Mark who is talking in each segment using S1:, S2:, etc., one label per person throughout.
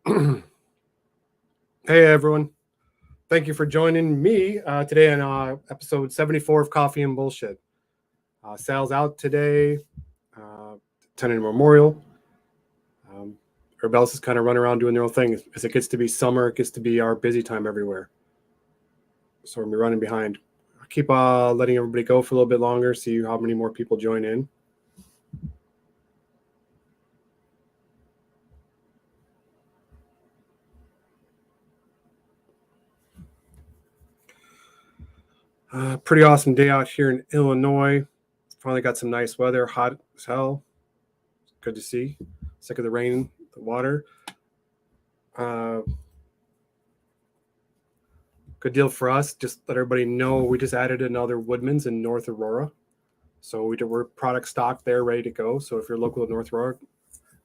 S1: Hey everyone, thank you for joining me today on episode 74 of Coffee and Bullshit. Sales out today, attending a memorial. Everybody else is kind of running around doing their own thing. As it gets to be summer, it gets to be our busy time everywhere. So we're running behind. I'll keep letting everybody go for a little bit longer, see how many more people join in. Pretty awesome day out here in Illinois. Finally got some nice weather, hot as hell. Good to see. Sick of the rain, the water. Good deal for us. Just let everybody know we just added another Woodman's in North Aurora. So we're product stock there, ready to go. So if you're local to North Aurora,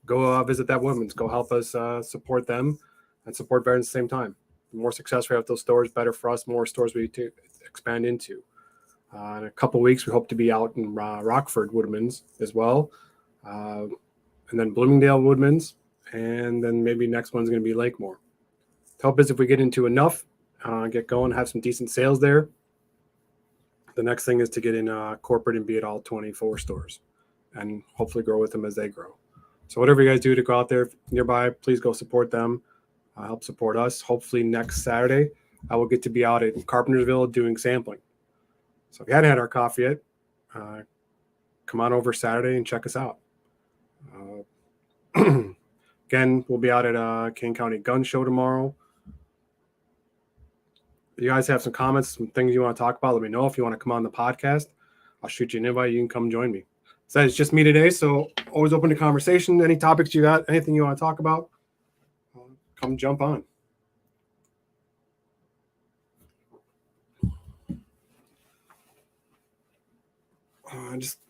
S1: go visit that Woodman's. Go help us support them and support veterans at the same time. The more success we have with those stores, better for us. More stores we to expand into. In a couple of weeks, we hope to be out in Rockford Woodman's as well, and then Bloomingdale Woodman's, and then maybe next one's going to be Lakemore. The hope is if we get into enough, get going, have some decent sales there. The next thing is to get in corporate and be at all 24 stores, and hopefully grow with them as they grow. So whatever you guys do to go out there nearby, please go support them. Help support us. Hopefully next Saturday, I will get to be out in Carpentersville doing sampling. So if you hadn't had our coffee yet, come on over Saturday and check us out. Again, we'll be out at King County Gun Show tomorrow. If you guys have some comments, some things you want to talk about, let me know. If you want to come on the podcast, I'll shoot you an invite. You can come join me. So it's just me today, so always open to conversation. Any topics you got, anything you want to talk about, come jump on.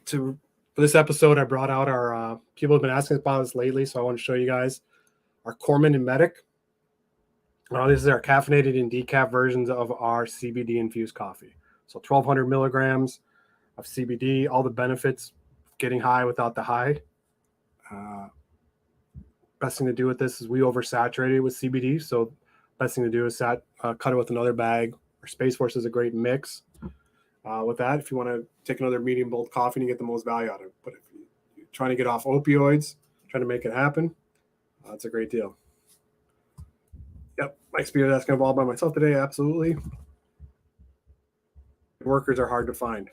S1: For this episode, I brought out our people have been asking about this lately, so I want to show you guys our Corman and Medic. This is our caffeinated and decaf versions of our CBD infused coffee. So 1,200 milligrams of CBD, all the benefits, getting high without the high. Best thing to do with this is we oversaturate it with CBD. So best thing to do is cut it with another bag. Our Space Force is a great mix. With that, if you want to take another medium bold coffee and you get the most value out of it. But if you're trying to get off opioids, trying to make it happen, it's a great deal. Yep, my experience that's going to involve by myself today, absolutely. Workers are hard to find.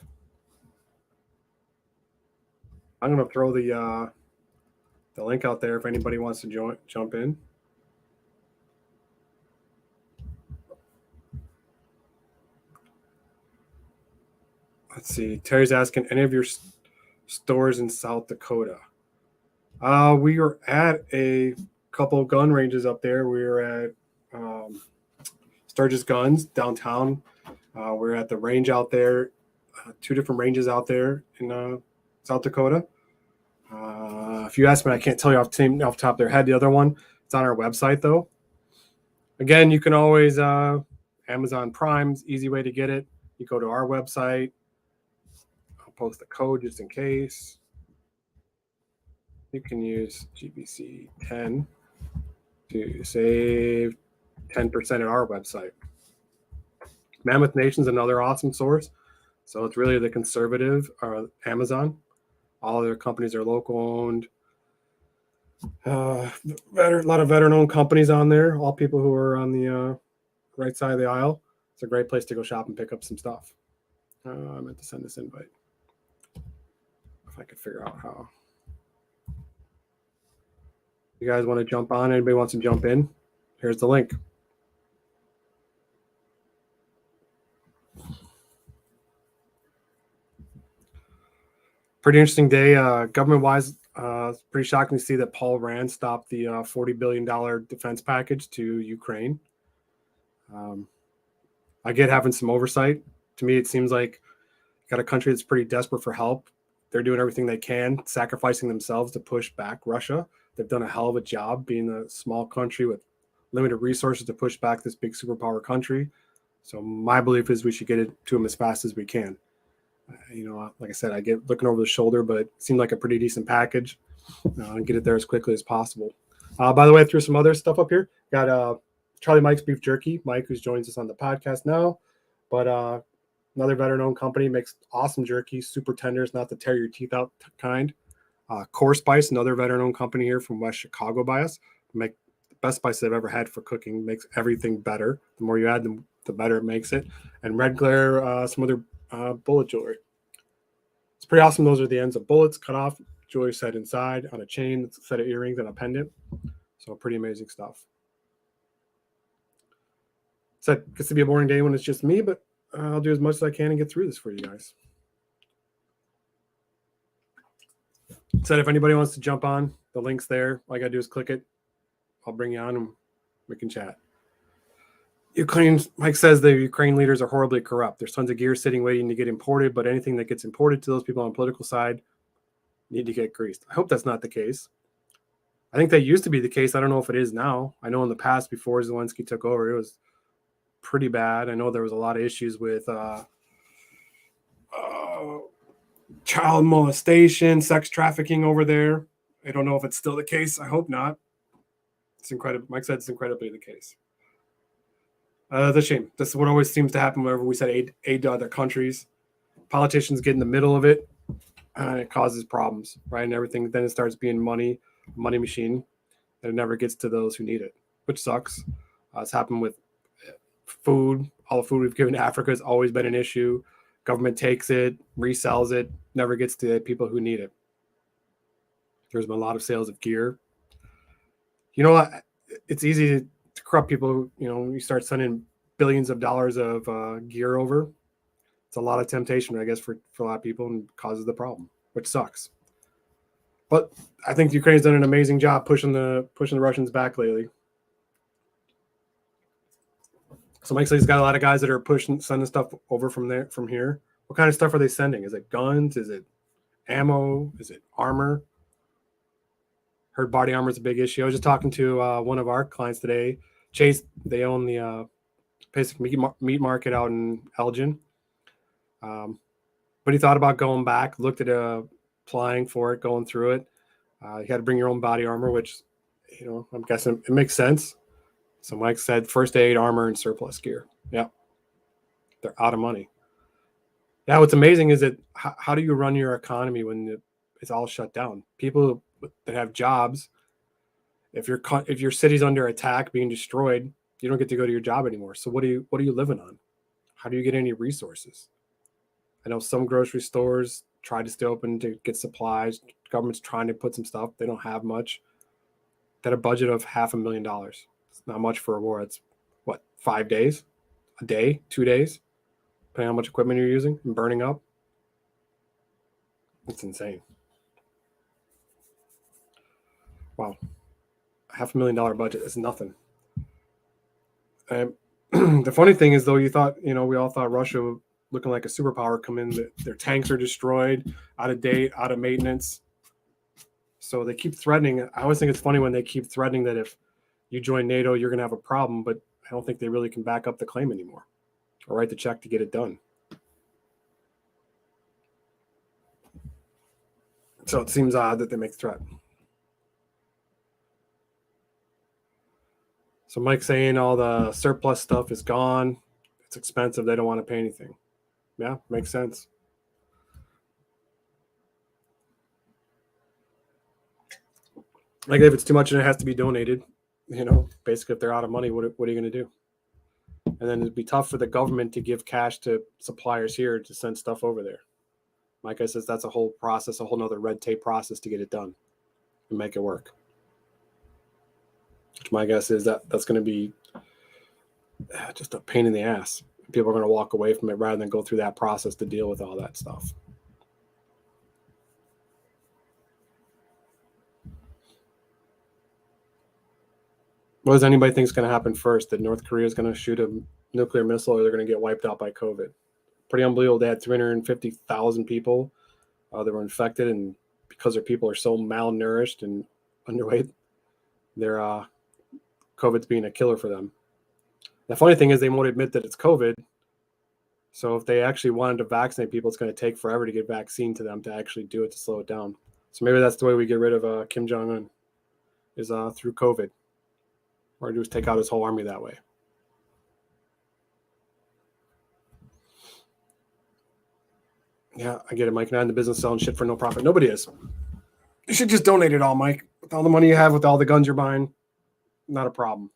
S1: I'm going to throw the link out there if anybody wants to jump in. Let's see. Terry's asking, any of your stores in South Dakota? We were at a couple gun ranges up there. We were at Sturgis Guns downtown. We're at the range out there, 2 different ranges out there in South Dakota. If you ask me, I can't tell you off the top of their head. The other one, it's on our website though. Again, you can always Amazon Prime's easy way to get it. You go to our website. I'll post the code just in case. You can use GBC 10 to save 10% at our website. Mammoth Nation's another awesome source. So it's really the conservative Amazon. All their companies are local owned. A lot of veteran owned companies on there. All people who are on the right side of the aisle. It's a great place to go shop and pick up some stuff. I meant to send this invite. If I could figure out how. You guys want to jump on? Anybody wants to jump in? Here's the link. Pretty interesting day. Government-wise, pretty shocking to see that Paul Rand stopped the $40 billion defense package to Ukraine. I get having some oversight. To me, it seems like you got a country that's pretty desperate for help. They're doing everything they can, sacrificing themselves to push back Russia. They've done a hell of a job being a small country with limited resources to push back this big superpower country. So my belief is we should get it to them as fast as we can. Like I said, I get looking over the shoulder, but it seemed like a pretty decent package and get it there as quickly as possible. By the way, I threw some other stuff up here. Got Charlie Mike's Beef Jerky. Mike, who joins us on the podcast now, but another veteran-owned company, makes awesome jerky, super tenders, not to tear your teeth out kind. Corspuce, another veteran-owned company here from West Chicago by us, make the best spice I've ever had for cooking. Makes everything better. The more you add, the better it makes it. And Red Glare, some other bullet jewelry. It's pretty awesome. Those are the ends of bullets cut off, jewelry set inside on a chain, a set of earrings, and a pendant. So pretty amazing stuff. So it gets to be a boring day when it's just me, but I'll do as much as I can and get through this for you guys. Said if anybody wants to jump on, the link's there. All I got to do is click it. I'll bring you on and we can chat. Ukraine, Mike says the Ukraine leaders are horribly corrupt. There's tons of gear sitting waiting to get imported, but anything that gets imported to those people on the political side need to get greased. I hope that's not the case. I think that used to be the case. I don't know if it is now. I know in the past, before Zelensky took over, it was pretty bad. I know there was a lot of issues with child molestation, sex trafficking over there. I don't know if it's still the case. I hope not. It's incredible. Mike said it's incredibly the case. That's a shame. This is what always seems to happen whenever we said aid to other countries. Politicians get in the middle of it, and it causes problems, right? And everything. Then it starts being money machine, and it never gets to those who need it, which sucks. It's happened with food. All the food we've given to Africa has always been an issue. Government takes it, resells it, never gets to the people who need it. There's been a lot of sales of gear. You know, it's easy to corrupt people. You know, you start sending billions of dollars of gear over. It's a lot of temptation, I guess, for a lot of people, and causes the problem, which sucks. But I think Ukraine's done an amazing job pushing the Russians back lately. So Mike says he's got a lot of guys that are sending stuff over from here. What kind of stuff are they sending? Is it guns? Is it ammo? Is it armor? Heard body armor is a big issue. I was just talking to one of our clients today. Chase, they own the basic meat market out in Elgin. But he thought about going back, looked at applying for it, going through it. You had to bring your own body armor, which, you know, I'm guessing it makes sense. So Mike said first aid, armor, and surplus gear. Yeah. They're out of money. Yeah, what's amazing is that how do you run your economy when it's all shut down? People that have jobs, if your city's under attack, being destroyed, you don't get to go to your job anymore. So what are you living on? How do you get any resources? I know some grocery stores try to stay open to get supplies. Government's trying to put some stuff. They don't have much. They had a budget of $500,000. It's not much for a war. It's what, 5 days, a day, 2 days, depending on how much equipment you're using and burning up. It's insane. Wow. $500,000 budget is nothing. The funny thing is, though, we all thought Russia, looking like a superpower, come in, their tanks are destroyed, out of date, out of maintenance. So they keep threatening. I always think it's funny when they keep threatening that if you join NATO, you're going to have a problem, but I don't think they really can back up the claim anymore or write the check to get it done. So it seems odd that they make the threat. So Mike's saying all the surplus stuff is gone. It's expensive. They don't want to pay anything. Yeah, makes sense. Like if it's too much and it has to be donated, basically if they're out of money, what are you going to do? And then it'd be tough for the government to give cash to suppliers here to send stuff over there. Like I says, that's a whole process, a whole nother red tape process to get it done and make it work. Which my guess is that's going to be just a pain in the ass. People are going to walk away from it rather than go through that process to deal with all that stuff. What does anybody think is going to happen first? That North Korea is going to shoot a nuclear missile, or they're going to get wiped out by COVID? Pretty unbelievable. They had 350,000 people that were infected, and because their people are so malnourished and underweight, their COVID's being a killer for them. The funny thing is they won't admit that it's COVID. So if they actually wanted to vaccinate people, it's going to take forever to get vaccine to them to actually do it, to slow it down. So maybe that's the way we get rid of Kim Jong-un. is through COVID. Or do is take out his whole army that way. Yeah, I get it, Mike. Not in the business selling shit for no profit. Nobody is. You should just donate it all, Mike. With all the money you have, with all the guns you're buying, not a problem.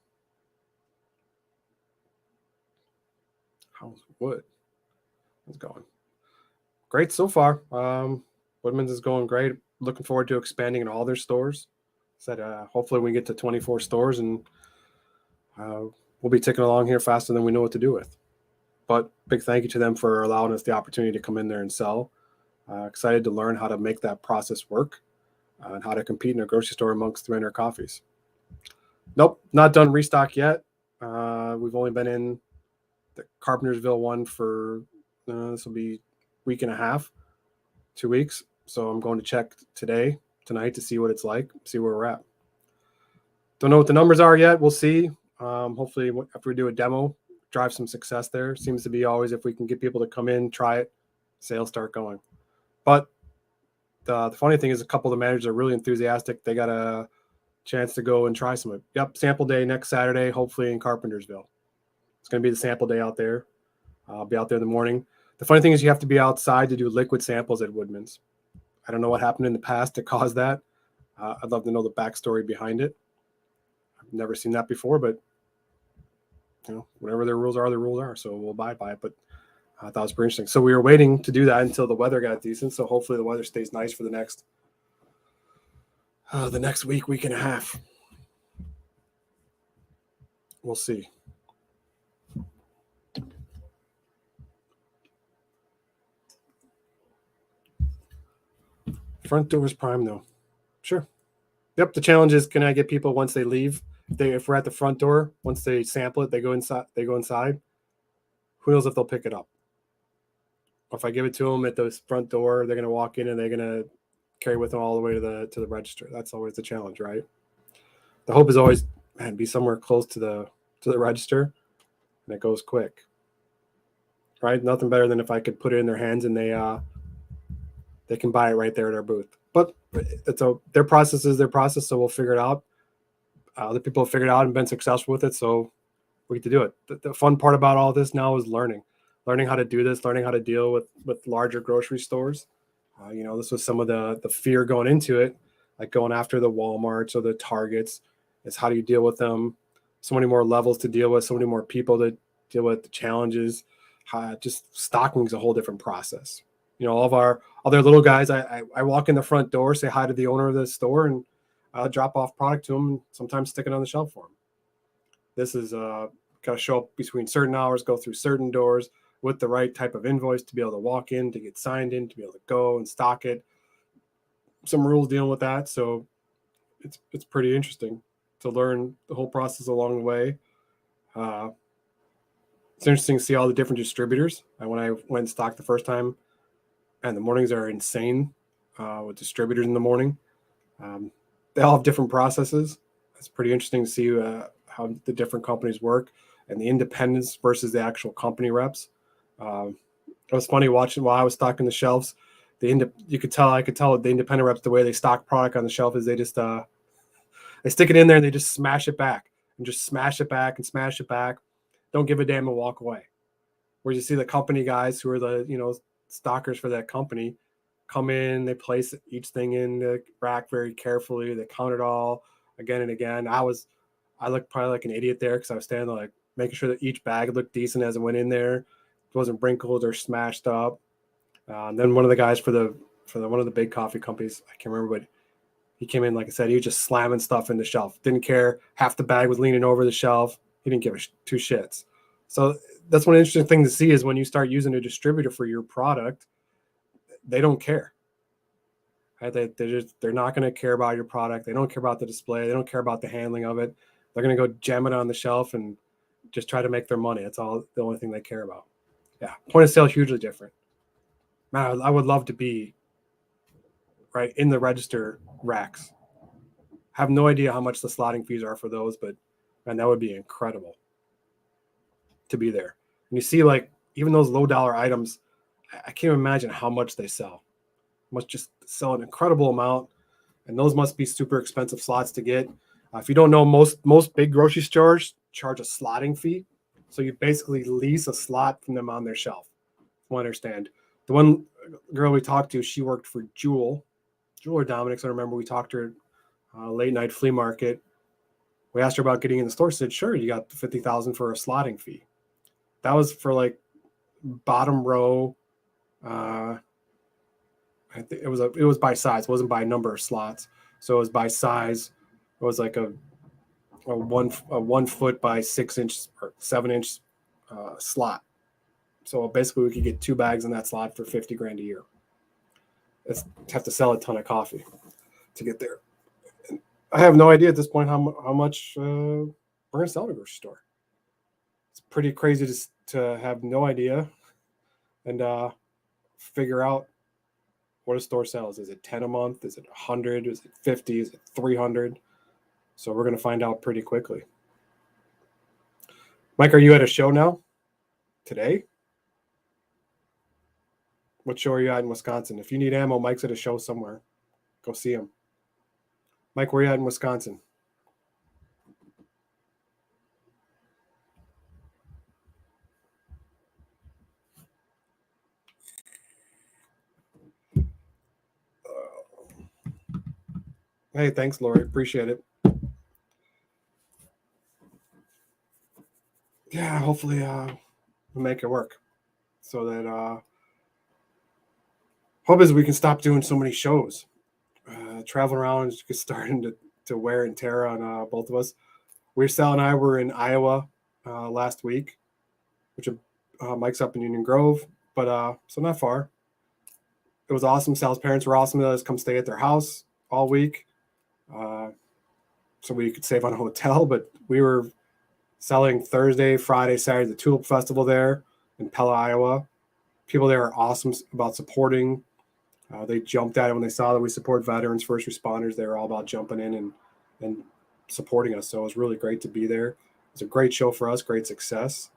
S1: How's wood? It's going great so far. Woodman's is going great. Looking forward to expanding in all their stores. Said hopefully we get to 24 stores, and we'll be ticking along here faster than we know what to do with. But big thank you to them for allowing us the opportunity to come in there and sell. Excited to learn how to make that process work and how to compete in a grocery store amongst 300 coffees. Nope, not done restock yet. We've only been in the Carpentersville one for this will be week and a half, 2 weeks. So I'm going to check tonight to see what it's like, see where we're at. Don't know what the numbers are yet. We'll see. Hopefully, if we do a demo, drive some success there. Seems to be always if we can get people to come in, try it, sales start going. But the funny thing is a couple of the managers are really enthusiastic. They got a chance to go and try some of it. Yep, sample day next Saturday, hopefully in Carpentersville. It's going to be the sample day out there. I'll be out there in the morning. The funny thing is you have to be outside to do liquid samples at Woodman's. I don't know what happened in the past to cause that. I'd love to know the backstory behind it. I've never seen that before, but whatever their rules are, so we'll abide by it. But I thought it was pretty interesting. So we were waiting to do that until the weather got decent. So hopefully the weather stays nice for the next week and a half. We'll see. Front door is prime though. Sure. Yep. The challenge is, can I get people once they leave? If we're at the front door, once they sample it, they go inside. Who knows if they'll pick it up? Or if I give it to them at the front door, they're going to walk in and they're going to carry with them all the way to the register. That's always the challenge, right? The hope is always, man, be somewhere close to the register, and it goes quick. Right? Nothing better than if I could put it in their hands and they can buy it right there at our booth. But their process is their process, so we'll figure it out. Other people have figured it out and been successful with it, so we get to do it. The fun part about all this now is learning how to do this, learning how to deal with larger grocery stores. This was some of the fear going into it, like going after the Walmarts or the Targets, is how do you deal with them? So many more levels to deal with, so many more people to deal with, the challenges. Just stocking is a whole different process. All of our other little guys, I walk in the front door, say hi to the owner of the store, and I'll drop off product to them, and sometimes stick it on the shelf for them. This is got to show up between certain hours, go through certain doors with the right type of invoice to be able to walk in, to get signed in, to be able to go and stock it. Some rules dealing with that. So it's pretty interesting to learn the whole process along the way. It's interesting to see all the different distributors. When I went and stocked the first time, and the mornings are insane with distributors in the morning. They all have different processes. It's pretty interesting to see how the different companies work and the independents versus the actual company reps. It was funny watching while I was stocking the shelves. I could tell the independent reps, the way they stock product on the shelf is they just they stick it in there and they just smash it back and just smash it back and smash it back. Don't give a damn and walk away. Where you see the company guys who are the stockers for that company come in, they place each thing in the rack very carefully. They count it all again and again. I looked probably like an idiot there because I was standing there, like making sure that each bag looked decent as it went in there. It wasn't wrinkled or smashed up. And then one of the guys for one of the big coffee companies, I can't remember, but he came in, like I said, he was just slamming stuff in the shelf. Didn't care. Half the bag was leaning over the shelf. He didn't give two shits. So that's one interesting thing to see is when you start using a distributor for your product, they don't care. Right? They're not going to care about your product. They don't care about the display. They don't care about the handling of it. They're going to go jam it on the shelf and just try to make their money. That's all the only thing they care about. Yeah, point of sale is hugely different. Man, I would love to be right in the register racks. Have no idea how much the slotting fees are for those, but man, that would be incredible to be there. And you see, like, even those low dollar items, I can't imagine how much they sell. Must just sell an incredible amount, and those must be super expensive slots to get. If you don't know, most big grocery stores charge a slotting fee. So you basically lease a slot from them on their shelf. From what I understand. The one girl we talked to, she worked for Jewel or Dominic's. I remember we talked to her late night flea market. We asked her about getting in the store. She said, "Sure, you got $50,000 for a slotting fee." That was for like bottom row. I think it was by size. It wasn't by number of slots. So it was by size. It was like a 1 foot by 6 inch or 7 inch slot. So basically, we could get 2 bags in that slot for $50,000 a year. It's have to sell a ton of coffee to get there. And I have no idea at this point how much we're gonna sell at a grocery store. It's pretty crazy to have no idea and figure out what a store sells. Is it 10 a month? Is it 100? Is it 50? Is it 300? So we're gonna find out pretty quickly. Mike, are you at a show now? Today? What show are you at in Wisconsin? If you need ammo, Mike's at a show somewhere. Go see him. Mike, where are you at in Wisconsin? Hey, thanks, Lori. Appreciate it. Yeah, hopefully we'll make it work. So that hope is we can stop doing so many shows. Traveling around is starting to wear and tear on both of us. Sal and I were in Iowa last week, which Mike's up in Union Grove, but so not far. It was awesome. Sal's parents were awesome. They let us come stay at their house all week, so we could save on a hotel. But we were selling Thursday, Friday, Saturday, the Tulip Festival there in Pella, Iowa. People there are awesome about supporting. They jumped at it when they saw that we support veterans, first responders. They were all about jumping in and supporting us. So it was really great to be there. It was a great show for us, great success.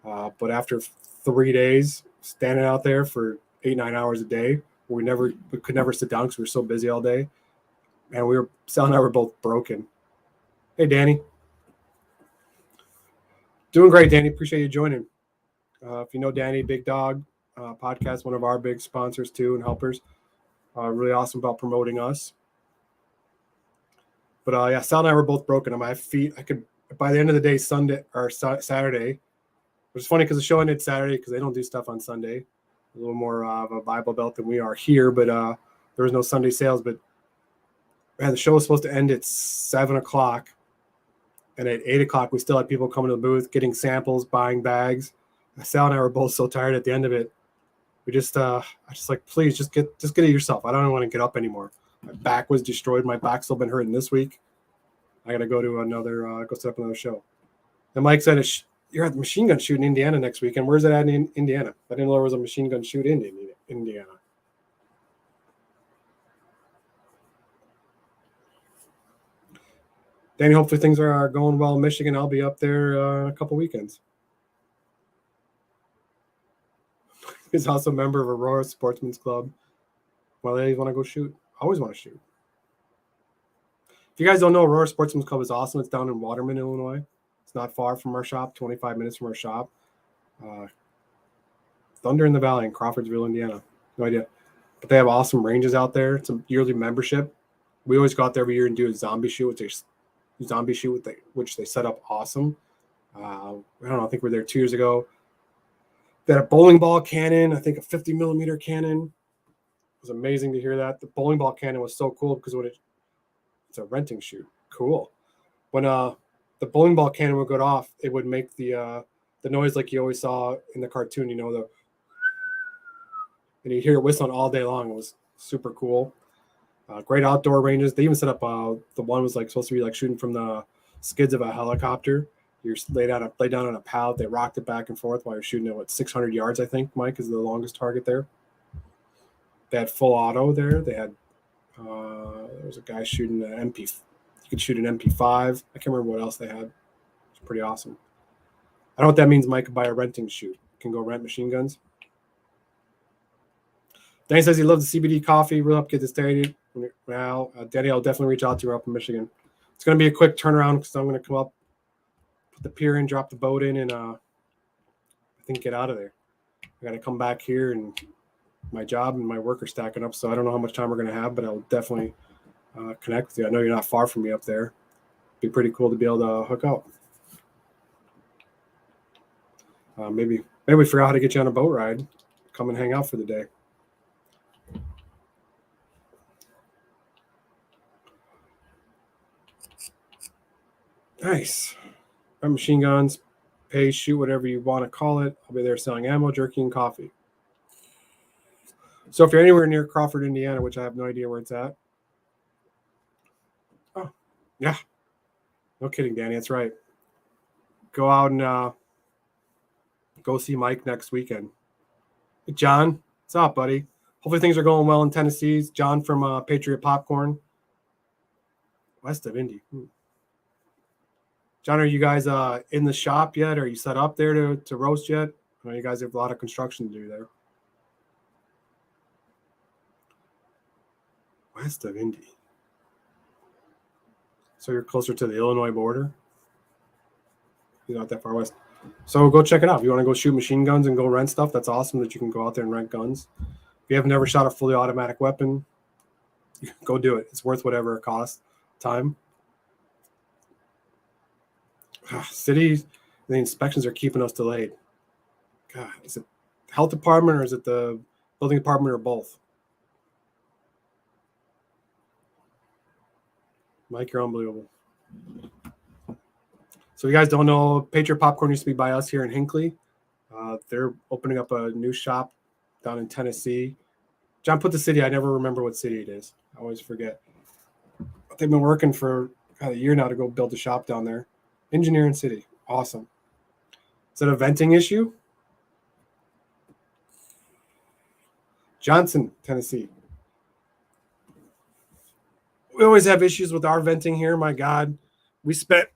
S1: But after 3 days standing out there for 8-9 hours a day, we could never sit down because we were so busy all day. And Sal and I were both broken. Hey, Danny. Doing great, Danny. Appreciate you joining. If you know Danny, Big Dog podcast, one of our big sponsors too and helpers. Really awesome about promoting us. But yeah, Sal and I were both broken on my feet. I could, by the end of the day, Sunday or Saturday, which is funny because the show ended Saturday because they don't do stuff on Sunday. A little more of a Bible Belt than we are here, but there was no Sunday sales. But man, the show was supposed to end at 7:00, and at 8:00 we still had people coming to the booth, getting samples, buying bags. Sal and I were both so tired at the end of it. We I just like, please just get it yourself. I don't want to get up anymore. My back was destroyed. My back's still been hurting this week. I got to go to go set up another show. And Mike said, you're at the machine gun shoot in Indiana next weekend. Where's it at in Indiana? I didn't know there was a machine gun shoot in Indiana. Danny, hopefully things are going well in Michigan. I'll be up there a couple weekends. He's also a member of Aurora Sportsman's Club. Well, they want to go shoot. I always want to shoot. If you guys don't know, Aurora Sportsman's Club is awesome. It's down in Waterman, Illinois. It's not far from our shop, 25 minutes from our shop. Thunder in the Valley in Crawfordsville, Indiana. No idea. But they have awesome ranges out there. It's a yearly membership. We always go out there every year and do a zombie shoot, which they set up awesome. I don't know. I think we were there 2 years ago. They had a bowling ball cannon, I think a 50 millimeter cannon. It was amazing to hear that. The bowling ball cannon was so cool because it's a renting shoot. Cool. When the bowling ball cannon would go off, it would make the noise like you always saw in the cartoon, and you hear it whistling all day long. It was super cool. Great outdoor ranges. They even set up the one was like supposed to be like shooting from the skids of a helicopter. You're laid down on a pallet. They rocked it back and forth while you're shooting at 600 yards, I think, Mike, is the longest target there. They had full auto there. They had there was a guy shooting an MP. You could shoot an MP5. I can't remember what else they had. It's pretty awesome. I don't know what that means, Mike, could buy a renting shoot. Can go rent machine guns. Danny says he loves the CBD coffee. We'll help get this started. Now, Danny, I'll definitely reach out to you up in Michigan. It's going to be a quick turnaround because I'm going to come up, put the pier in, drop the boat in, and I think get out of there. I got to come back here, and my job and my work are stacking up, so I don't know how much time we're going to have, but I'll definitely connect with you. I know you're not far from me up there. It'd be pretty cool to be able to hook up. Maybe we figure out how to get you on a boat ride. Come and hang out for the day. Nice. Machine guns, pay, shoot, whatever you want to call it. I'll be there selling ammo, jerky, and coffee. So if you're anywhere near Crawford, Indiana, which I have no idea where it's at. Oh, yeah. No kidding, Danny. That's right. Go out and go see Mike next weekend. Hey, John, what's up, buddy? Hopefully things are going well in Tennessee. John from Patriot Popcorn, west of Indy. John, are you guys in the shop yet? Are you set up there to roast yet? I know you guys have a lot of construction to do there. West of Indy. So you're closer to the Illinois border? You're not that far west. So go check it out. If you want to go shoot machine guns and go rent stuff, that's awesome that you can go out there and rent guns. If you have never shot a fully automatic weapon, go do it. It's worth whatever it costs. Time. Cities, the inspections are keeping us delayed. God, is it the health department or is it the building department or both? Mike, you're unbelievable. So you guys don't know, Patriot Popcorn used to be by us here in Hinckley. They're opening up a new shop down in Tennessee. John put the city. I never remember what city it is. I always forget. But they've been working for a year now to go build a shop down there. Engineering City. Awesome. Is it a venting issue? Johnson, Tennessee. We always have issues with our venting here. My God, we spent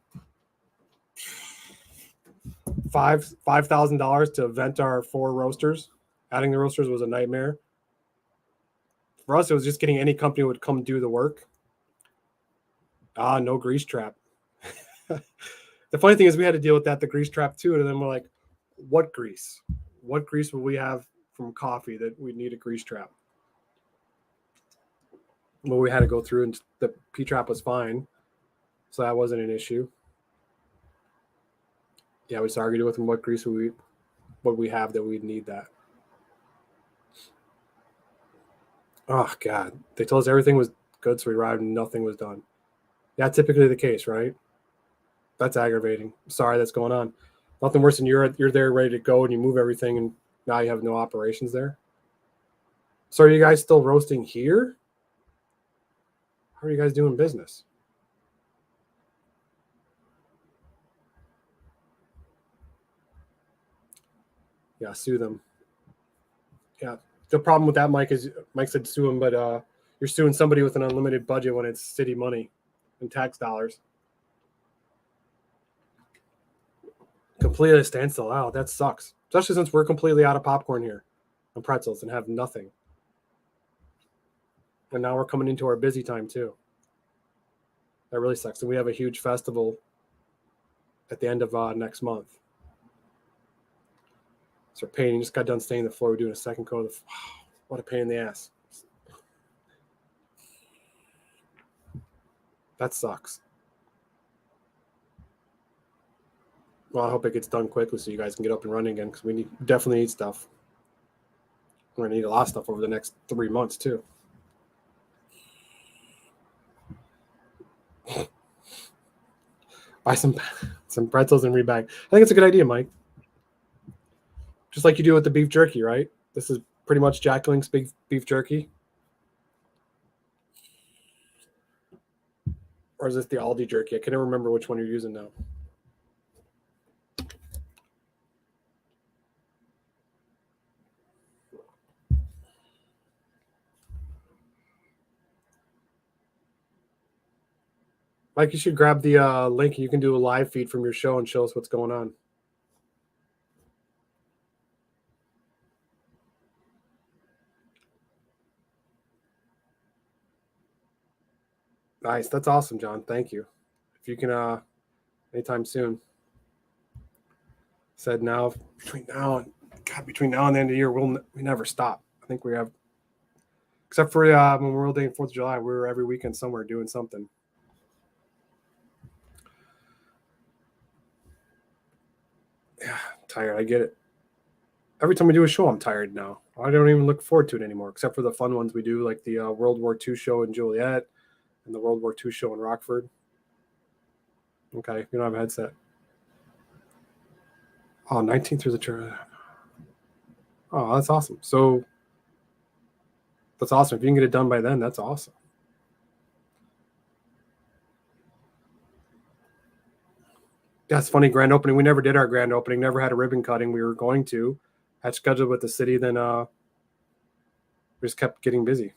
S1: $5,000 to vent our 4 roasters. Adding the roasters was a nightmare. For us, it was just getting any company would come do the work. No grease trap. The funny thing is we had to deal with that, the grease trap too. And then we're like, what grease? What grease will we have from coffee that we need a grease trap? Well, we had to go through and the P-trap was fine. So that wasn't an issue. Yeah, we just argued with them what grease what we have that we'd need that. Oh, God. They told us everything was good, so we arrived and nothing was done. Yeah, typically the case, right? That's aggravating. Sorry that's going on. Nothing worse than you're there ready to go and you move everything and now you have no operations there. So are you guys still roasting here? How are you guys doing business? Yeah, sue them. Yeah. The problem with that, Mike, is Mike said sue them, but you're suing somebody with an unlimited budget when it's city money and tax dollars. Completely standstill. Wow, that sucks. Especially since we're completely out of popcorn here and pretzels and have nothing. And now we're coming into our busy time too. That really sucks. And we have a huge festival at the end of next month. So painting, just got done staining the floor. We're doing a second coat of what a pain in the ass. That sucks. Well, I hope it gets done quickly so you guys can get up and running again because we definitely need stuff. We're gonna need a lot of stuff over the next 3 months too. Buy some pretzels and rebag. I think it's a good idea, Mike. Just like you do with the beef jerky, right? This is pretty much Jack Link's big beef jerky. Or is this the Aldi jerky? I can never remember which one you're using now. Mike, you should grab the link and you can do a live feed from your show and show us what's going on. Nice. That's awesome, John. Thank you. if you can, anytime soon. Said now, between now and the end of the year, we never stop. I think we have, except for Memorial Day and 4th of July, we were every weekend somewhere doing something. Yeah, I'm tired. I get it. Every time we do a show, I'm tired now. I don't even look forward to it anymore, except for the fun ones we do, like the World War II show in Joliet and the World War II show in Rockford. Okay, you don't have a headset. Oh, 19th through the church. Oh, that's awesome. So that's awesome. If you can get it done by then, that's awesome. Yeah, it's funny. Grand opening. We never did our grand opening. Never had a ribbon cutting. We were going to. Had scheduled with the city. Then we just kept getting busy.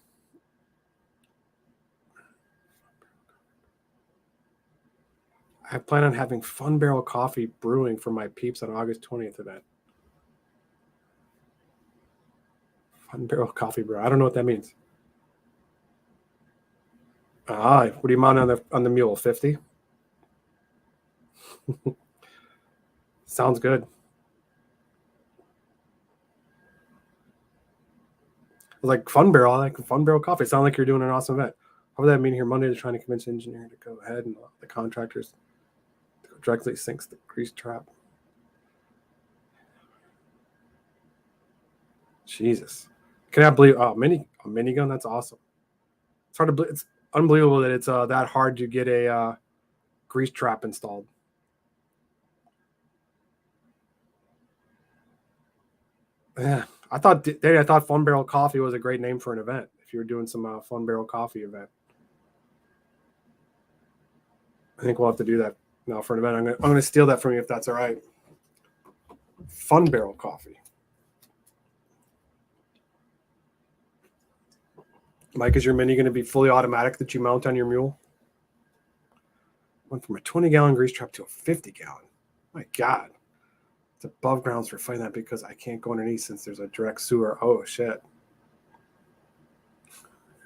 S1: I plan on having Fun Barrel Coffee brewing for my peeps on August 20th event. Fun Barrel Coffee brew. I don't know what that means. What do you mount on the mule? 50? Sounds good. Like Fun Barrel. I like Fun Barrel Coffee. It sounds like you're doing an awesome event. What would that mean here Monday? They're trying to convince the engineer to go ahead and the contractors to directly sinks the grease trap. Jesus. Can I believe a minigun? That's awesome. It's hard to believe. It's unbelievable that it's that hard to get a grease trap installed. Yeah, I thought Fun Barrel Coffee was a great name for an event. If you were doing some Fun Barrel Coffee event, I think we'll have to do that now for an event. I'm going to steal that from you if that's all right. Fun Barrel Coffee. Mike, is your mini going to be fully automatic that you mount on your mule? Went from a 20-gallon grease trap to a 50-gallon. My God. It's above grounds for fighting that because I can't go underneath since there's a direct sewer. Oh, shit.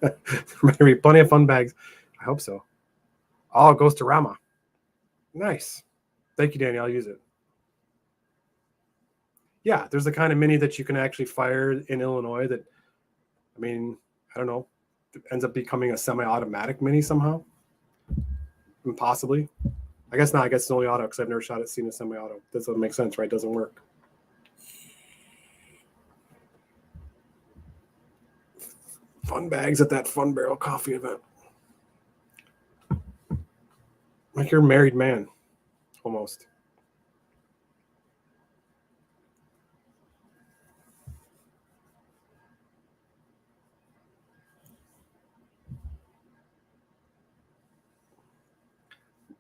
S1: There might be plenty of fun bags. I hope so. Oh, it goes to Rama. Nice. Thank you, Danny. I'll use it. Yeah, there's the kind of mini that you can actually fire in Illinois that, I mean, I don't know, ends up becoming a semi-automatic mini somehow. And possibly. I guess not. I guess it's only auto because I've never seen a semi-auto. That doesn't make sense, right? It doesn't work. Fun bags at that Fun Barrel Coffee event. Like you're a married man, almost.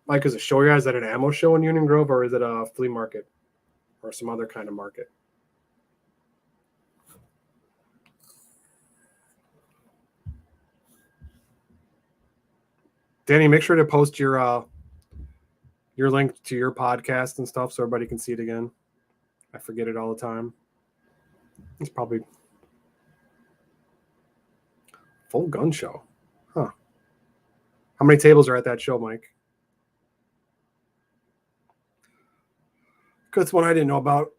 S1: Mike, is a show yard? Is that an ammo show in Union Grove, or is it a flea market or some other kind of market? Danny, make sure to post your link to your podcast and stuff so everybody can see it again. I forget it all the time. It's probably full gun show. Huh. How many tables are at that show, Mike? That's one I didn't know about.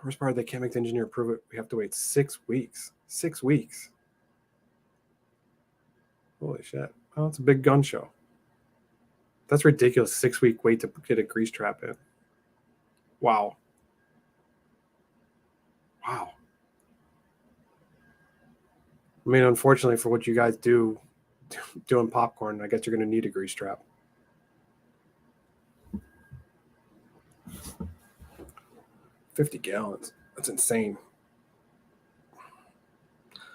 S1: Worst part, they can't make the engineer approve it. We have to wait 6 weeks. 6 weeks. Holy shit. Oh, it's a big gun show. That's ridiculous. 6-week wait to get a grease trap in. Wow. Wow. I mean, unfortunately for what you guys do doing popcorn, I guess you're going to need a grease trap. $50 gallons. That's insane.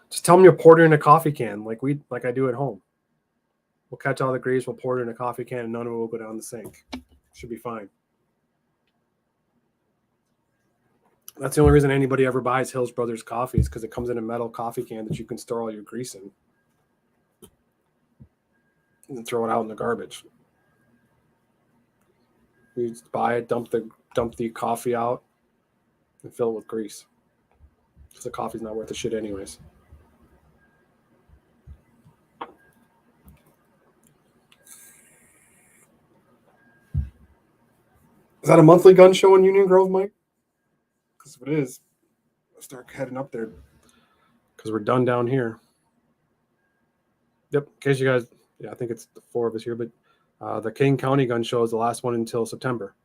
S1: Just tell them you'll pour it in a coffee can like I do at home. We'll catch all the grease, we'll pour it in a coffee can, and none of it will go down the sink. Should be fine. That's the only reason anybody ever buys Hills Brothers coffee is because it comes in a metal coffee can that you can store all your grease in. And then throw it out in the garbage. You just buy it, dump the coffee out, and fill it with grease. Because the coffee's not worth the shit anyways. Is that a monthly gun show in Union Grove, Mike? Because if it is, I'll start heading up there because we're done down here. Yep. In case you guys, I think it's the 4 of us here, but the King County Gun Show is the last one until September.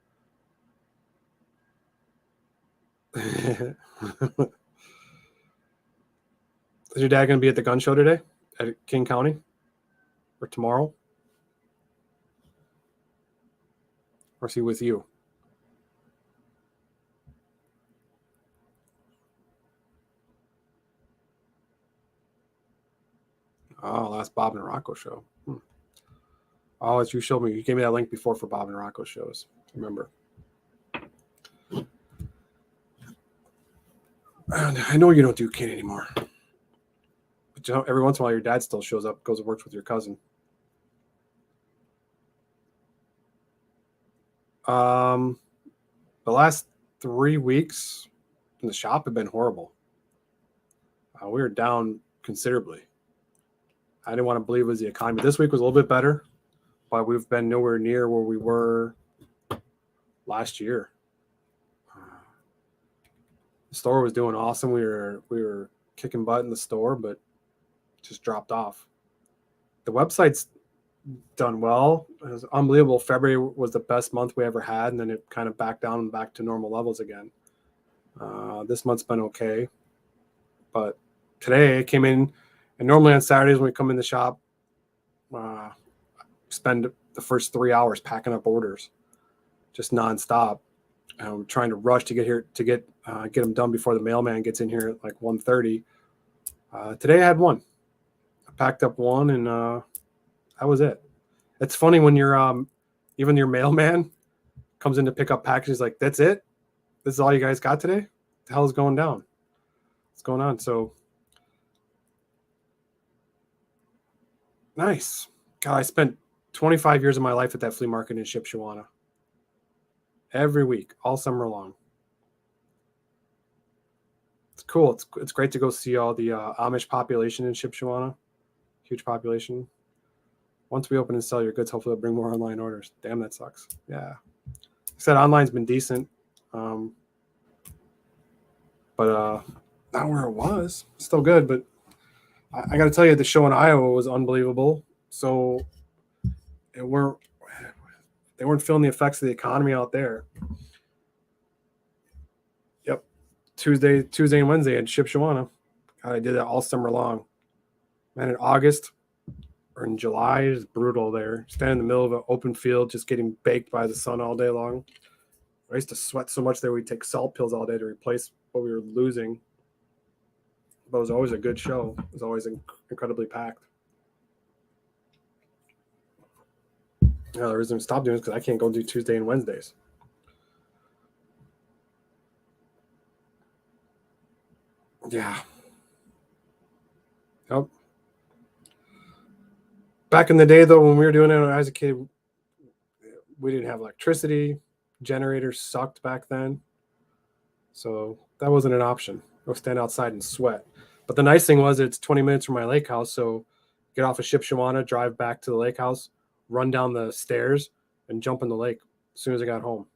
S1: Is your dad going to be at the gun show today at King County or tomorrow? Or is he with you? Oh, last Bob and Rocco show. Oh, as you showed me, you gave me that link before for Bob and Rocco shows. Remember? I know you don't do King anymore. But you know, every once in a while, your dad still shows up, goes and works with your cousin. The last 3 weeks in the shop have been horrible. We were down considerably. I didn't want to believe it was the economy. This week was a little bit better, but we've been nowhere near where we were last year. The store was doing awesome. We were kicking butt in the store, but just dropped off. The website's done well. It was unbelievable. February was the best month we ever had, and then it kind of backed down and back to normal levels again. This month's been okay, but today it came in, and normally on Saturdays when we come in the shop, spend the first 3 hours packing up orders, just nonstop. Trying to rush to get here to get them done before the mailman gets in here at like 1:30. Today I had one. I packed up one, and that was it. It's funny when you're even your mailman comes in to pick up packages, like, that's it? This is all you guys got today? What the hell is going down? What's going on? So nice. God, I spent 25 years of my life at that flea market in Shipshewana. Every week, all summer long. It's cool. It's great to go see all the Amish population in Shipshewana. Huge population. Once we open and sell your goods, hopefully they'll bring more online orders. Damn, that sucks. Yeah. I said online's been decent. But not where it was. Still good, but I got to tell you, the show in Iowa was unbelievable. So they weren't feeling the effects of the economy out there. Yep. Tuesday and Wednesday in Shipshewana. God, I did that all summer long. Man, in August or in July, it's brutal there. Standing in the middle of an open field, just getting baked by the sun all day long. I used to sweat so much there we'd take salt pills all day to replace what we were losing. But it was always a good show. It was always incredibly packed. Yeah, the reason I stopped doing it is because I can't go do Tuesday and Wednesdays. Yeah. Yep. Back in the day, though, when we were doing it when I was a kid, we didn't have electricity. Generators sucked back then. So that wasn't an option. Go stand outside and sweat. But the nice thing was it's 20 minutes from my lake house. So get off of Shipshewana, drive back to the lake house, run down the stairs, and jump in the lake as soon as I got home.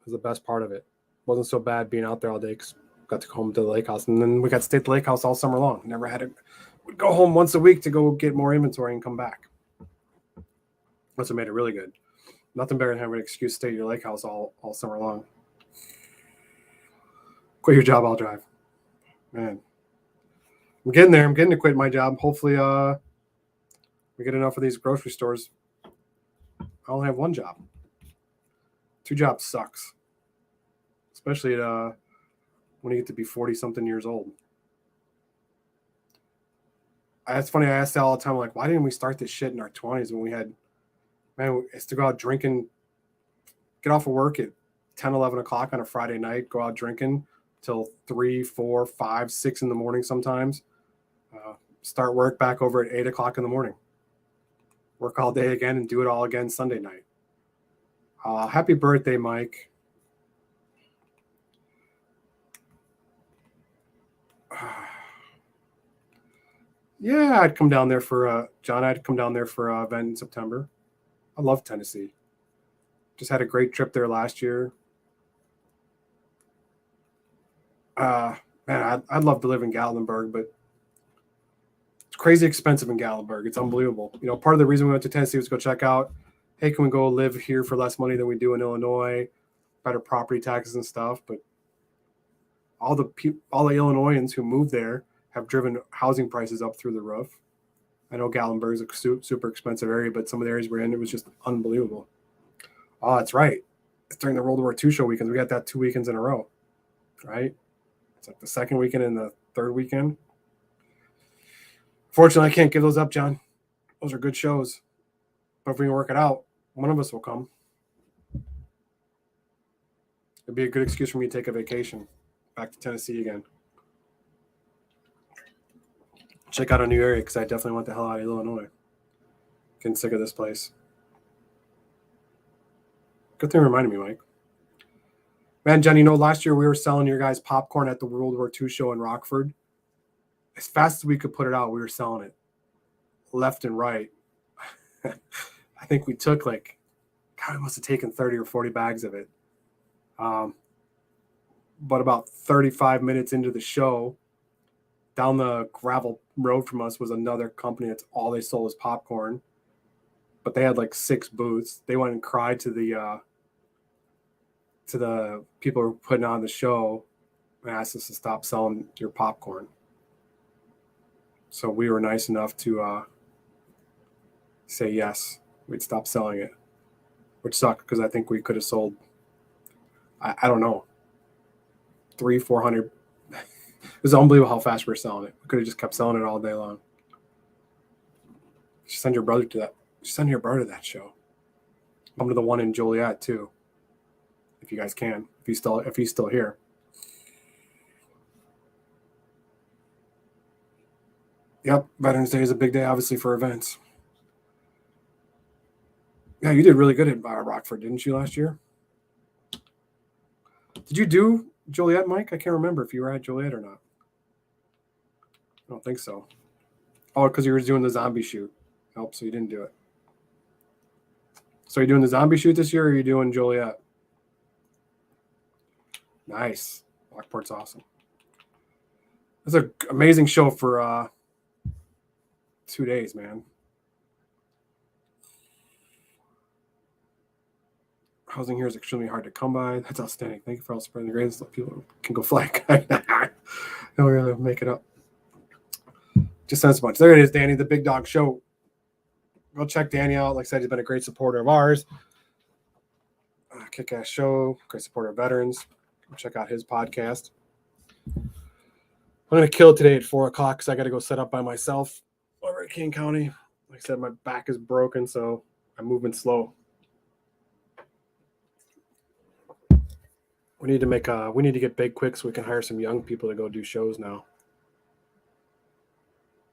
S1: It was the best part of it. It wasn't so bad being out there all day because got to go home to the lake house. And then we got to stay at the lake house all summer long. Never had it. Would go home once a week to go get more inventory and come back. That's what made it really good. Nothing better than having an excuse to stay at your lake house all summer long. Quit your job, I'll drive. Man. I'm getting there. I'm getting to quit my job. Hopefully we get enough of these grocery stores. I only have one job. 2 jobs sucks. Especially when you get to be 40-something years old. It's funny, I ask that all the time, like, why didn't we start this shit in our 20s when we had, man, it's to go out drinking, get off of work at 10, 11 o'clock on a Friday night, go out drinking till 3, 4, 5, 6 in the morning sometimes. Start work back over at 8 o'clock in the morning. Work all day again and do it all again Sunday night. Happy birthday, Mike. Yeah, I'd come down there for John. I'd come down there for an event in September. I love Tennessee. Just had a great trip there last year. Man, I'd love to live in Gatlinburg, but it's crazy expensive in Gatlinburg. It's unbelievable. You know, part of the reason we went to Tennessee was to go check out, hey, can we go live here for less money than we do in Illinois, better property taxes and stuff. But all the Illinoisans who moved there have driven housing prices up through the roof. I know Gatlinburg is a super expensive area, but some of the areas we're in, it was just unbelievable. Oh, that's right. It's during the World War II show weekends. We got that 2 weekends in a row, right? It's like the second weekend and the third weekend. Fortunately, I can't give those up, John. Those are good shows. But if we can work it out, one of us will come. It'd be a good excuse for me to take a vacation back to Tennessee again. Check out a new area because I definitely want the hell out of Illinois. Getting sick of this place. Good thing you reminded me, Mike. Man, Jen, you know, last year we were selling your guys popcorn at the World War II show in Rockford. As fast as we could put it out, we were selling it left and right. I think we took we must have taken 30 or 40 bags of it. But about 35 minutes into the show, down the gravel road from us was another company that's all they sold was popcorn. But they had 6 booths. They went and cried to the people who were putting on the show and asked us to stop selling your popcorn. So we were nice enough to say yes. We'd stop selling it, which sucked because I think we could have sold, I don't know, 300-400. It was unbelievable how fast we were selling it. We could have just kept selling it all day long. Just send your brother to that. Just send your brother to that show. Come to the one in Joliet too, if you guys can. If he's still here. Yep, Veterans Day is a big day, obviously, for events. Yeah, you did really good at Rockford, didn't you, last year? Did you do Joliet, Mike? I can't remember if you were at Joliet or not. I don't think so. Oh, because you were doing the zombie shoot. Nope, so you didn't do it. So you're doing the zombie shoot this year, or are you doing Joliet? Nice. Lockport's awesome. That's an amazing show for 2 days, man. Housing here is extremely hard to come by. That's outstanding. Thank you for all spreading the greatness so people can go fly. No, we're going to make it up. Just send us a bunch. There it is, Danny, the Big Dog Show. Go check Danny out. Like I said, he's been a great supporter of ours. Kick-ass show. Great supporter of veterans. Go check out his podcast. I'm going to kill it today at 4 o'clock because I got to go set up by myself over at King County. Like I said, my back is broken, so I'm moving slow. We need to get big quick so we can hire some young people to go do shows now.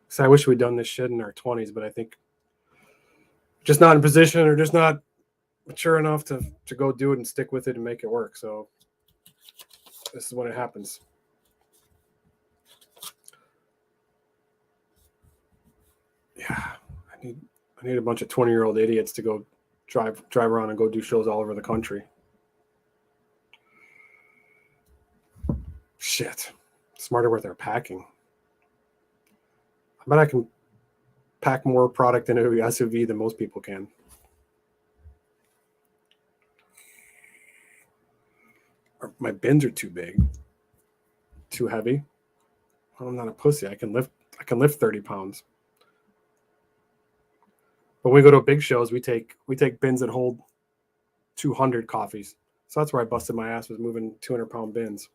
S1: So I wish we'd done this shit in our 20s, but I think just not in position or just not mature enough to go do it and stick with it and make it work. So this is when it happens. Yeah, I need a bunch of 20-year-old idiots to go drive around and go do shows all over the country. Shit. Smarter with their packing. I bet I can pack more product in an SUV than most people can. My bins are too big. Too heavy. Well, I'm not a pussy. I can lift 30 pounds. But when we go to big shows, we take bins that hold 200 coffees. So that's where I busted my ass, was moving 200-pound bins.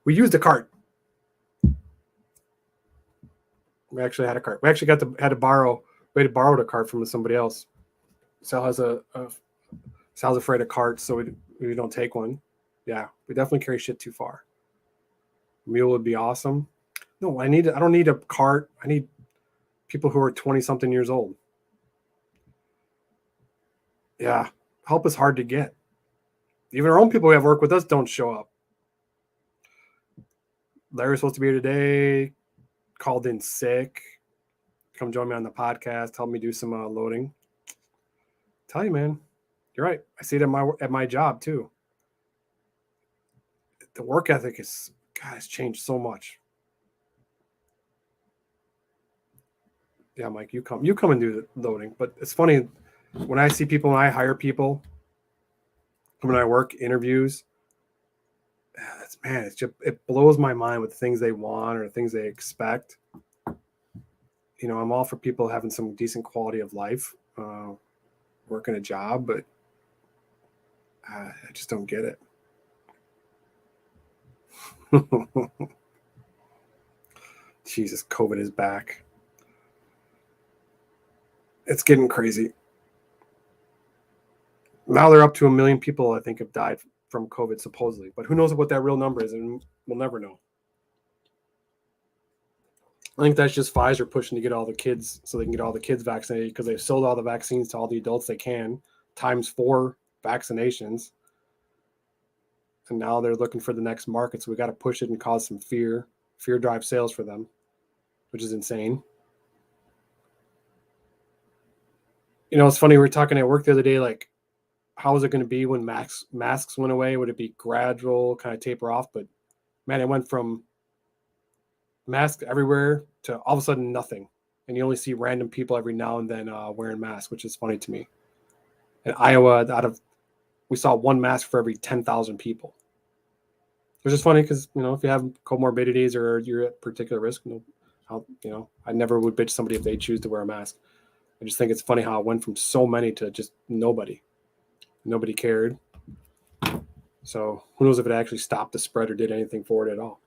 S1: We used a cart. We actually had a cart. We actually had to borrow the cart from somebody else. Sal has Sal's afraid of carts, so we don't take one. Yeah, we definitely carry shit too far. Mule would be awesome. No, I don't need a cart. I need people who are 20-something years old. Yeah, help is hard to get. Even our own people who have worked with us don't show up. Larry's supposed to be here today. Called in sick. Come join me on the podcast. Help me do some loading. Tell you, man, you're right. I see it at my job too. The work ethic is, God, it's changed so much. Yeah, Mike, you come and do the loading. But it's funny when I see people, when I hire people, when I work interviews, that's, man, it's just, it blows my mind with the things they want or the things they expect. You know, I'm all for people having some decent quality of life, working a job, but I just don't get it. Jesus, COVID is back. It's getting crazy. Now they're up to 1 million people, I think, have died from COVID, supposedly. But who knows what that real number is, and we'll never know. I think that's just Pfizer pushing to get all the kids, so they can get all the kids vaccinated, because they've sold all the vaccines to all the adults they can, times 4 vaccinations. And now they're looking for the next market, so we got to push it and cause some fear drive sales for them, which is insane. You know, it's funny, we were talking at work the other day, like, how is it going to be when masks went away? Would it be gradual, kind of taper off? But man, it went from masks everywhere to all of a sudden nothing. And you only see random people every now and then wearing masks, which is funny to me. In Iowa, we saw 1 mask for every 10,000 people. Which is funny because, you know, if you have comorbidities or you're at particular risk, I never would bitch somebody if they choose to wear a mask. I just think it's funny how it went from so many to just nobody. Nobody cared. So who knows if it actually stopped the spread or did anything for it at all.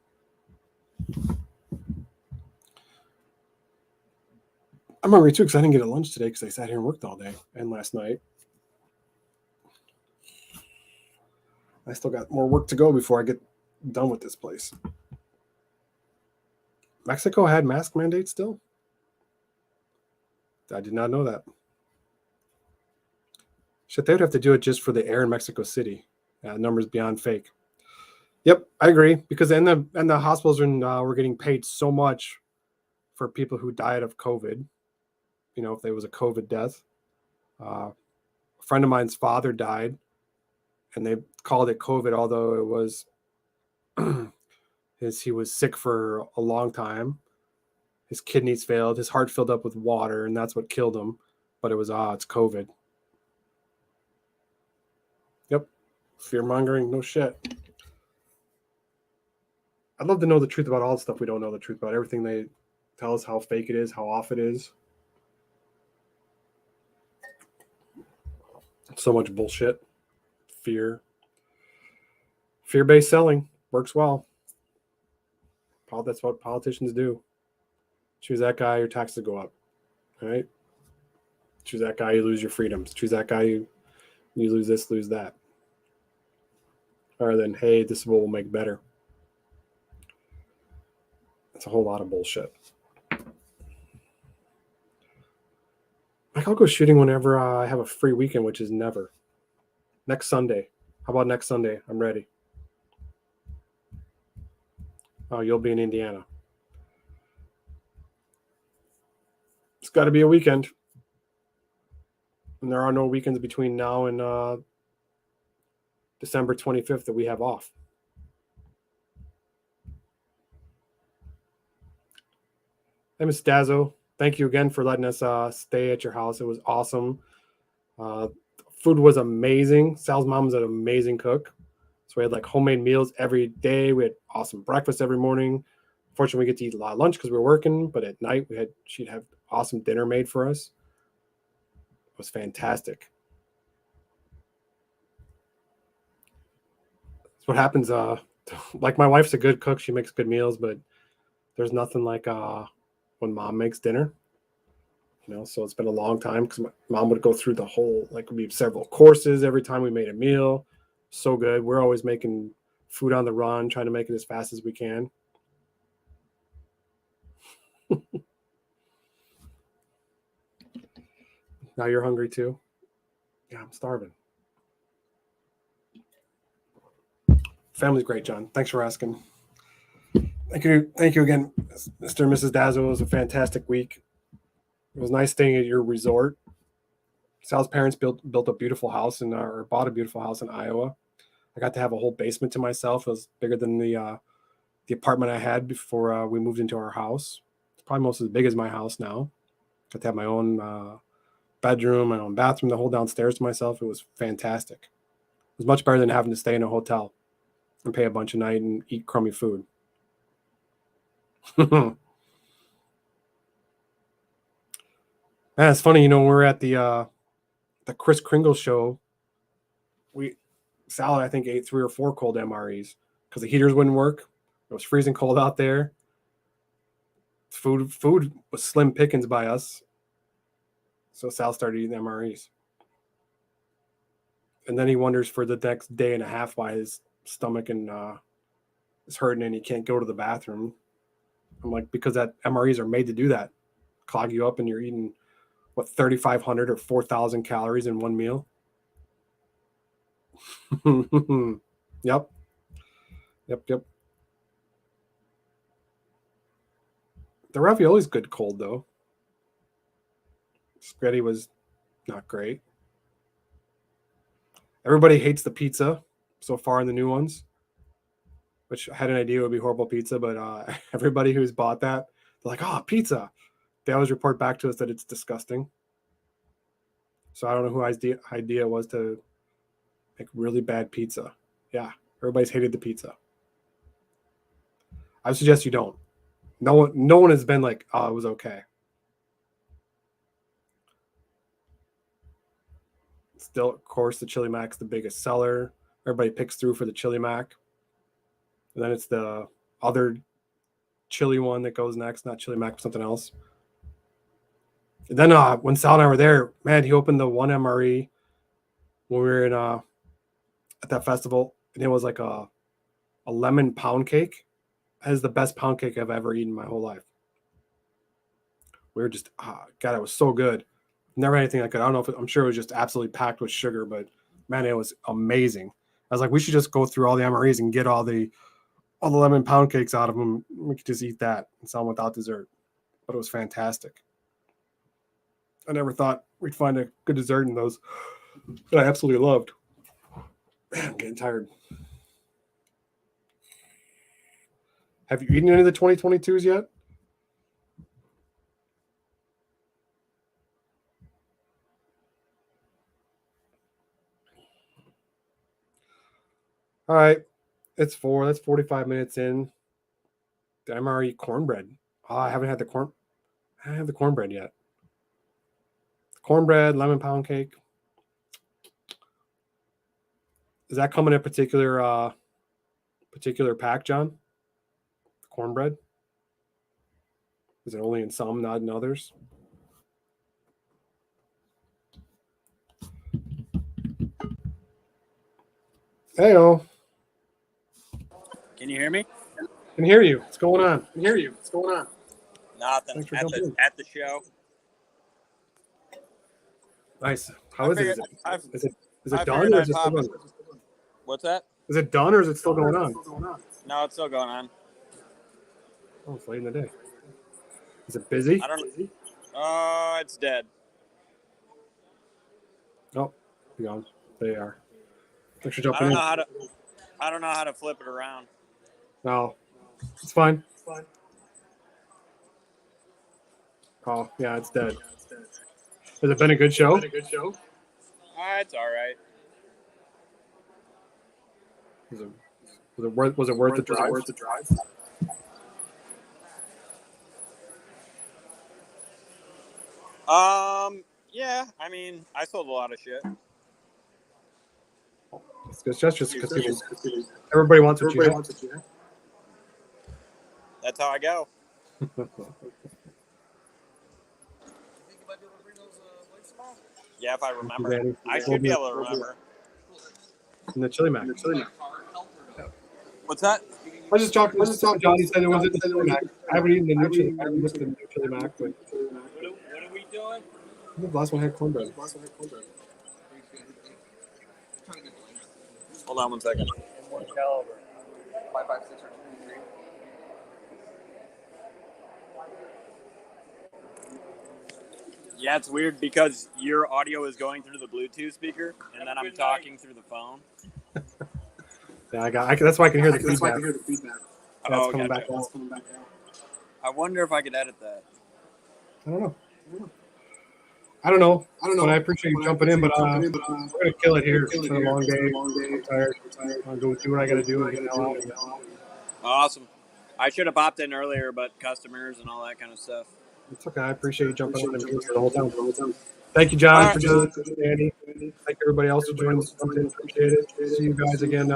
S1: I'm hungry too because I didn't get a lunch today because I sat here and worked all day and last night. I still got more work to go before I get done with this place. Mexico had mask mandates still? I did not know that. Shit, they would have to do it just for the air in Mexico City. Numbers beyond fake. Yep, I agree. Because the hospitals were getting paid so much for people who died of COVID. You know, if there was a COVID death. A friend of mine's father died, and they called it COVID, although it was he was sick for a long time. His kidneys failed, his heart filled up with water, and that's what killed him. But it was it's COVID. Yep. Fear mongering, no shit. I'd love to know the truth about all the stuff we don't know the truth about. Everything they tell us, how fake it is, how off it is. So much bullshit. Fear-based selling works well. That's what politicians do. Choose that guy, your taxes go up. All right? Choose that guy, you lose your freedoms. Choose that guy, you lose this, lose that. Rather than, hey, this is what we'll make better. It's a whole lot of bullshit. I'll go shooting whenever I have a free weekend, which is never. Next Sunday. How about next Sunday? I'm ready. Oh, you'll be in Indiana. It's got to be a weekend. And there are no weekends between now and December 25th that we have off. Hey, Ms. Dazzo, thank you again for letting us stay at your house. It was awesome. Food was amazing. Sal's mom was an amazing cook. So we had like homemade meals every day. We had awesome breakfast every morning. Unfortunately, we get to eat a lot of lunch because we were working, but at night she'd have awesome dinner made for us. It was fantastic. That's what happens. Like my wife's a good cook. She makes good meals, but there's nothing like when mom makes dinner. You know, so it's been a long time because my mom would go through the whole, like, we'd several courses every time we made a meal. So good. We're always making food on the run, trying to make it as fast as we can. Now you're hungry too? Yeah, I'm starving. Family's great, John. Thanks for asking. Thank you again, Mr. and Mrs. Dazzo. It was a fantastic week. It was nice staying at your resort. Sal's parents built a beautiful house or bought a beautiful house in Iowa. I got to have a whole basement to myself. It was bigger than the apartment I had before we moved into our house. It's probably almost as big as my house now. Got to have my own bedroom, my own bathroom, the whole downstairs to myself. It was fantastic. It was much better than having to stay in a hotel and pay a bunch a night and eat crummy food. Man, it's funny, we're at the Kris Kringle show. Sal, I think, ate 3 or 4 cold MREs because the heaters wouldn't work. It was freezing cold out there. Food was slim pickings by us. So Sal started eating MREs. And then he wonders for the next day and a half why his stomach is hurting and he can't go to the bathroom. I'm like, because that MREs are made to do that. Clog you up and you're eating, 3,500 or 4,000 calories in one meal? Yep. The ravioli's good cold, though. Spaghetti was not great. Everybody hates the pizza so far in the new ones, which I had an idea would be horrible pizza, but everybody who's bought that, they're like, oh, pizza. They always report back to us that it's disgusting. So I don't know whose idea was to make really bad pizza. Yeah, everybody's hated the pizza. I suggest you don't. No one has been like, oh, it was okay. Still, of course, the Chili Mac's the biggest seller. Everybody picks through for the Chili Mac. And then it's the other chili one that goes next, not Chili Mac, but something else. And then when Sal and I were there, man, he opened the one MRE when we were in at that festival, and it was like a lemon pound cake. That is the best pound cake I've ever eaten in my whole life. We were just, God, it was so good. Never had anything like it. I don't know I'm sure it was just absolutely packed with sugar, but man, it was amazing. I was like, we should just go through all the MREs and get all the lemon pound cakes out of them. We could just eat that and sell them without dessert. But it was fantastic. I never thought we'd find a good dessert in those that I absolutely loved. Man, I'm getting tired. Have you eaten any of the 2022s yet? All right. That's 45 minutes in. The MRE cornbread. Oh, I haven't had the cornbread yet. Cornbread, lemon pound cake. Is that coming in a particular pack, John? The cornbread? Is it only in some, not in others? Hey-o.
S2: Can you hear me?
S1: I can hear you. What's going on?
S2: Nothing. At the show.
S1: Nice. How is it? Is it
S2: I
S1: done or is it still going on?
S2: What's that?
S1: Is it done or is it still going on?
S2: No, it's still going on.
S1: Oh, it's late in the day. Is it busy?
S2: I don't know. It's dead.
S1: Oh, be gone. They are. Thanks for
S2: I
S1: jumping
S2: don't
S1: in.
S2: know how to flip it around.
S1: No, it's fine. Oh, yeah, it's dead. Has it been a good show?
S2: It's all right.
S1: Was it worth the drive?
S2: Yeah. I mean, I sold a lot of shit.
S1: It's just because everybody wants what you have.
S2: That's how I go. Yeah, if I remember. I should be able to remember.
S1: And the Chili Mac.
S2: What's that?
S1: I was just talking to John. He said it was in the Chili Mac. I haven't eaten the new Chili Mac. I haven't looked at the new Chili Mac. But
S2: What are we doing?
S1: the last one had cornbread.
S2: Hold on 1 second.
S3: One caliber. 5.56 or 23.
S2: Yeah, it's weird because your audio is going through the Bluetooth speaker, and then I'm talking through the phone.
S1: Yeah, that's why I can hear the feedback.
S3: feedback.
S1: Yeah, it's
S2: Oh,
S1: coming
S2: gotcha.
S1: back out.
S2: I wonder if I could edit that.
S1: I don't know. But I appreciate you jumping in, but we're gonna kill it here. It's been a long day. I'm tired. I'll go do what I gotta do and get the hell out of here.
S2: Awesome. I should have popped in earlier, but customers and all that kind of stuff.
S1: It's okay. I appreciate you jumping in and being here the whole time. Thank you, John, for doing it. Andy. Thank everybody else who joined us. Appreciate it. See you guys again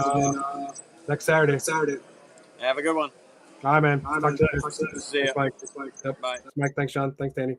S1: next Saturday.
S2: Have a good one.
S1: All right, man. Talk to you later.
S2: See ya.
S1: Thanks, Mike. Yep.
S2: Bye.
S1: Mike. Thanks, John. Thanks, Danny.